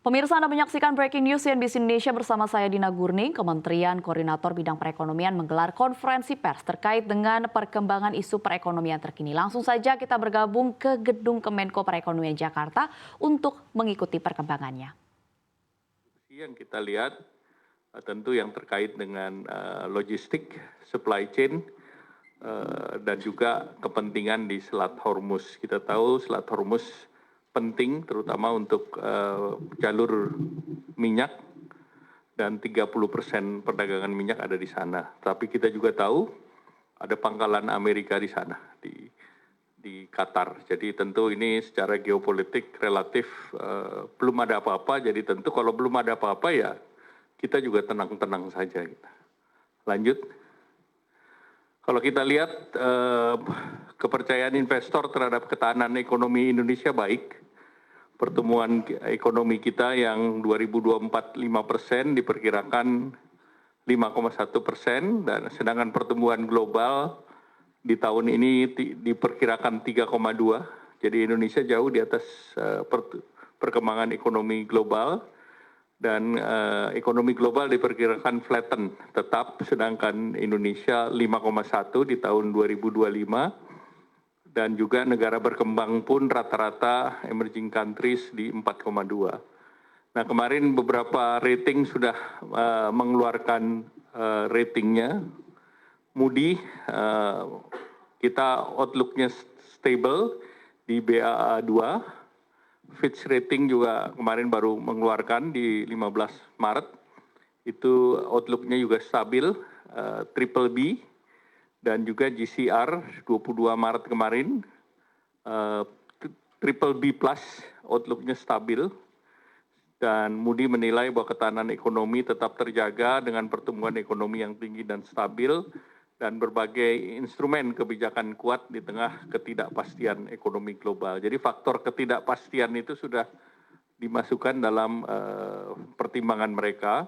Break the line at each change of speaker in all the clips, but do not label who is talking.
Pemirsa, Anda menyaksikan Breaking News CNBC Indonesia bersama saya Dina Gurning. Kementerian Koordinator Bidang Perekonomian menggelar konferensi pers terkait dengan perkembangan isu perekonomian terkini. Langsung saja kita bergabung ke Gedung Kemenko Perekonomian Jakarta untuk mengikuti perkembangannya.
Yang kita lihat tentu yang terkait dengan logistik, supply chain, dan juga kepentingan di Selat Hormuz. Kita tahu Selat Hormuz penting terutama untuk jalur minyak dan 30% perdagangan minyak ada di sana. Tapi kita juga tahu ada pangkalan Amerika di sana, di Qatar. Jadi tentu ini secara geopolitik relatif belum ada apa-apa. Jadi tentu kalau belum ada apa-apa ya kita juga tenang-tenang saja. Lanjut. Kalau kita lihat kepercayaan investor terhadap ketahanan ekonomi Indonesia baik. Pertumbuhan ekonomi kita yang 2024 5% diperkirakan 5,1%, dan sedangkan pertumbuhan global di tahun ini diperkirakan 3,2. Jadi Indonesia jauh di atas perkembangan ekonomi global, dan ekonomi global diperkirakan flatten tetap, sedangkan Indonesia 5,1 di tahun 2025. Dan juga negara berkembang pun rata-rata emerging countries di 4,2. Nah, kemarin beberapa rating sudah mengeluarkan ratingnya. Moody kita outlook-nya stable di BAA2. Fitch rating juga kemarin baru mengeluarkan di 15 Maret. Itu outlook-nya juga stabil, triple B. Dan juga GCR 22 Maret kemarin, triple B plus, outlook-nya stabil. Dan Moody menilai bahwa ketahanan ekonomi tetap terjaga dengan pertumbuhan ekonomi yang tinggi dan stabil, dan berbagai instrumen kebijakan kuat di tengah ketidakpastian ekonomi global. Jadi faktor ketidakpastian itu sudah dimasukkan dalam pertimbangan mereka.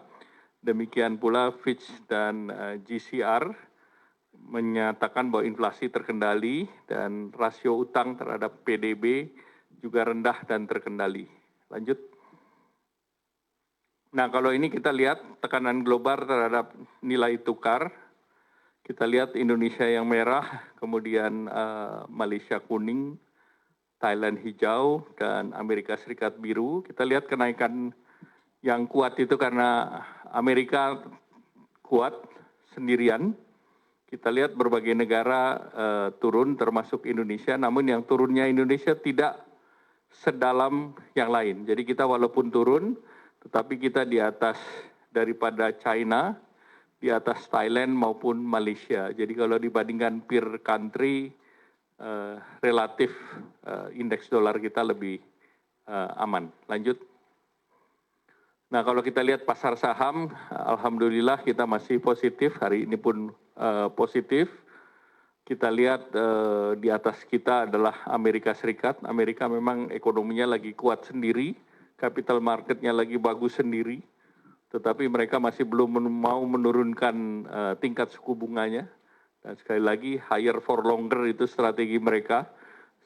Demikian pula Fitch dan GCR menyatakan bahwa inflasi terkendali dan rasio utang terhadap PDB juga rendah dan terkendali. Lanjut. Nah, kalau ini kita lihat tekanan global terhadap nilai tukar. Kita lihat Indonesia yang merah, kemudian Malaysia kuning, Thailand hijau, dan Amerika Serikat biru. Kita lihat kenaikan yang kuat itu karena Amerika kuat sendirian. Kita lihat berbagai negara turun termasuk Indonesia, namun yang turunnya Indonesia tidak sedalam yang lain. Jadi kita walaupun turun, tetapi kita di atas daripada China, di atas Thailand maupun Malaysia. Jadi kalau dibandingkan peer country, relatif indeks dolar kita lebih aman. Lanjut. Nah, kalau kita lihat pasar saham, alhamdulillah kita masih positif, hari ini pun positif. Kita lihat di atas kita adalah Amerika Serikat. Amerika memang ekonominya lagi kuat sendiri, capital marketnya lagi bagus sendiri, tetapi mereka masih belum mau menurunkan tingkat suku bunganya. Dan sekali lagi, higher for longer itu strategi mereka,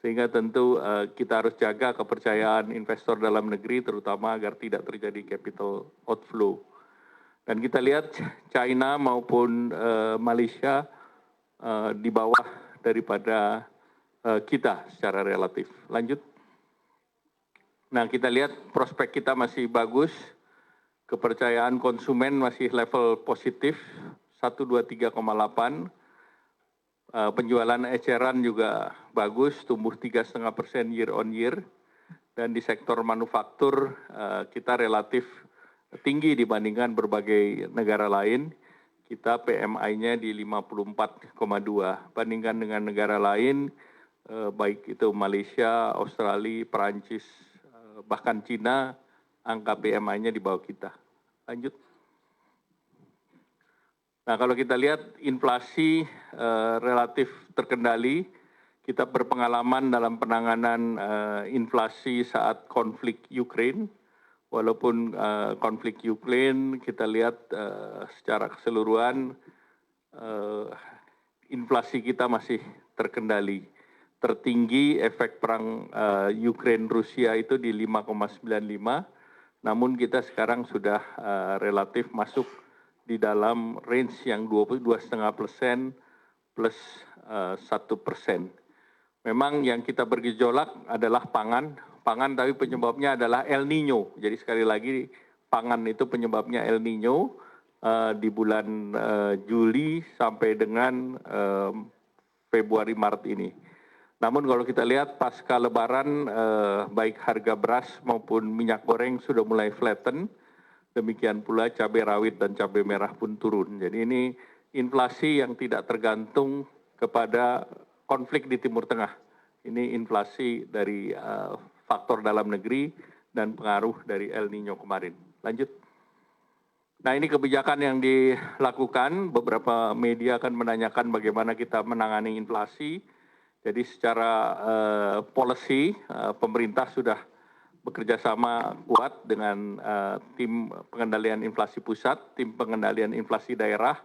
sehingga tentu kita harus jaga kepercayaan investor dalam negeri, terutama agar tidak terjadi capital outflow. Dan kita lihat China maupun Malaysia di bawah daripada kita secara relatif. Lanjut. Nah, kita lihat prospek kita masih bagus, kepercayaan konsumen masih level positif, 123,8. Penjualan eceran juga bagus, tumbuh 3,5% year on year. Dan di sektor manufaktur kita relatif tinggi dibandingkan berbagai negara lain. Kita PMI-nya di 54,2. Bandingkan dengan negara lain, baik itu Malaysia, Australia, Perancis, bahkan Cina, angka PMI-nya di bawah kita. Lanjut. Nah, kalau kita lihat inflasi relatif terkendali, kita berpengalaman dalam penanganan inflasi saat konflik Ukraina. Walaupun konflik Ukraina kita lihat secara keseluruhan inflasi kita masih terkendali. Tertinggi efek perang Ukraina-Rusia itu di 5,95, namun kita sekarang sudah relatif masuk di dalam range yang 22,5% plus 1%. Memang yang kita bergejolak adalah pangan tapi penyebabnya adalah El Nino. Jadi sekali lagi pangan itu penyebabnya El Nino di bulan Juli sampai dengan Februari Maret ini. Namun kalau kita lihat pasca Lebaran baik harga beras maupun minyak goreng sudah mulai flatten. Demikian pula cabai rawit dan cabai merah pun turun. Jadi ini inflasi yang tidak tergantung kepada konflik di Timur Tengah. Ini inflasi dari faktor dalam negeri dan pengaruh dari El Nino kemarin. Lanjut. Nah ini kebijakan yang dilakukan, beberapa media akan menanyakan bagaimana kita menangani inflasi. Jadi secara policy, pemerintah sudah bekerja sama kuat dengan tim pengendalian inflasi pusat, tim pengendalian inflasi daerah,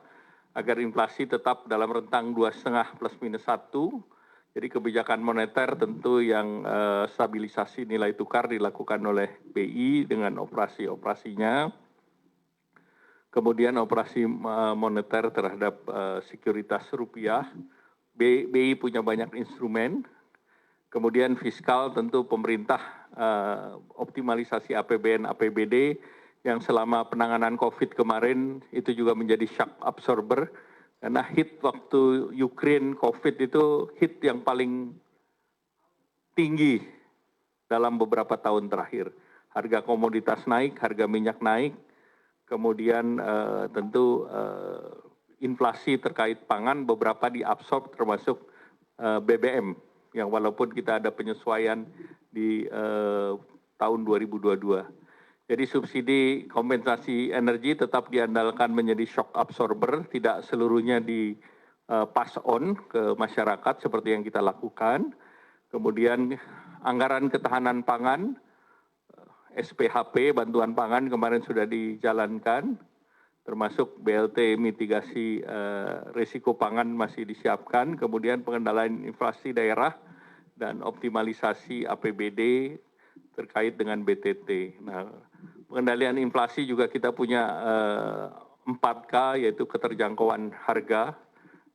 agar inflasi tetap dalam rentang 2,5 plus minus 1. Jadi kebijakan moneter tentu yang stabilisasi nilai tukar dilakukan oleh BI dengan operasi-operasinya. Kemudian operasi moneter terhadap sekuritas rupiah. BI punya banyak instrumen. Kemudian fiskal tentu pemerintah optimalisasi APBN, APBD yang selama penanganan COVID kemarin itu juga menjadi shock absorber. Karena hit waktu Ukraine COVID itu hit yang paling tinggi dalam beberapa tahun terakhir. Harga komoditas naik, harga minyak naik, kemudian tentu inflasi terkait pangan beberapa diabsorb termasuk BBM. Yang walaupun kita ada penyesuaian di tahun 2022. Jadi subsidi kompensasi energi tetap diandalkan menjadi shock absorber, tidak seluruhnya di pass on ke masyarakat seperti yang kita lakukan. Kemudian anggaran ketahanan pangan, SPHP, bantuan pangan kemarin sudah dijalankan, termasuk BLT mitigasi risiko pangan masih disiapkan, kemudian pengendalian inflasi daerah, dan optimalisasi APBD terkait dengan BTT. Nah, pengendalian inflasi juga kita punya 4K, yaitu keterjangkauan harga.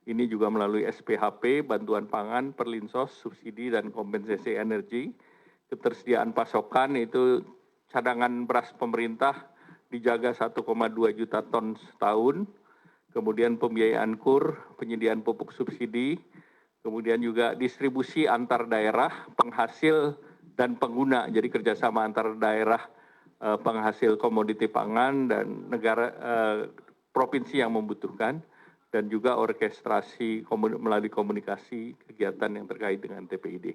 Ini juga melalui SPHP, bantuan pangan, perlinsos, subsidi, dan kompensasi energi. Ketersediaan pasokan itu cadangan beras pemerintah dijaga 1,2 juta ton setahun. Kemudian pembiayaan KUR, penyediaan pupuk subsidi, kemudian juga distribusi antar daerah, penghasil dan pengguna. Jadi kerjasama antar daerah penghasil komoditi pangan dan negara provinsi yang membutuhkan, dan juga orkestrasi melalui komunikasi kegiatan yang terkait dengan TPID.